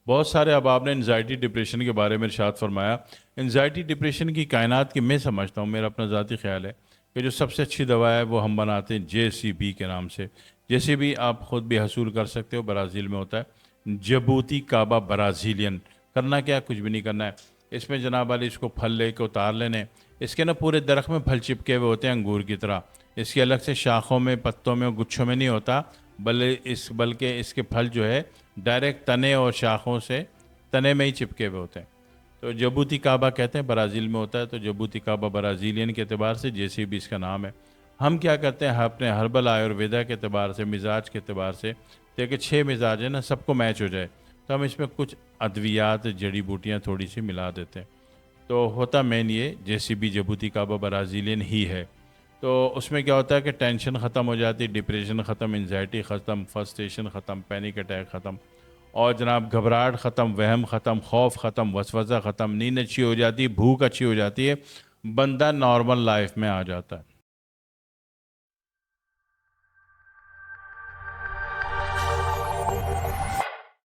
بہت سارے اب آپ نے انزائٹی ڈپریشن کے بارے میں ارشاد فرمایا. انزائٹی ڈپریشن کی کائنات کی میں سمجھتا ہوں، میرا اپنا ذاتی خیال ہے کہ جو سب سے اچھی دوا ہے وہ ہم بناتے ہیں JCB کے نام سے. JCB آپ خود بھی حصول کر سکتے ہو، برازیل میں ہوتا ہے، جبوتی کعبہ برازیلین. کرنا کیا، کچھ بھی نہیں کرنا ہے. اس میں جناب علی اس کو پھل لے کے اتار لینے. اس کے نا پورے درخت میں پھل چپکے ہوئے ہوتے ہیں انگور کی طرح. اس کے الگ سے شاخوں میں، پتوں میں اور گچھوں میں نہیں ہوتا، بلکہ اس کے پھل جو ہے ڈائریکٹ تنے اور شاخوں سے تنے میں ہی چپکے ہوئے ہوتے ہیں. تو جبوتی کعبہ کہتے ہیں، برازیل میں ہوتا ہے. تو جبوتی کعبہ برازیلین کے اعتبار سے JCB اس کا نام ہے. ہم کیا کرتے ہیں اپنے ہربل آیورویدا کے اعتبار سے، مزاج کے اعتبار سے، کہ 6 مزاج ہیں نا، سب کو میچ ہو جائے، تو ہم اس میں کچھ ادویات، جڑی بوٹیاں تھوڑی سی ملا دیتے ہیں. تو ہوتا مین یہ JCB جبوتی کعبہ برازیلین ہی ہے. تو اس میں کیا ہوتا ہے کہ ٹینشن ختم ہو جاتی، ڈپریشن ختم، انزائٹی ختم، فرسٹریشن ختم، پینک اٹیک ختم، اور جناب گھبراہٹ ختم، وہم ختم، خوف ختم، وسوسہ ختم، نیند اچھی ہو جاتی، بھوک اچھی ہو جاتی ہے، بندہ نارمل لائف میں آ جاتا ہے.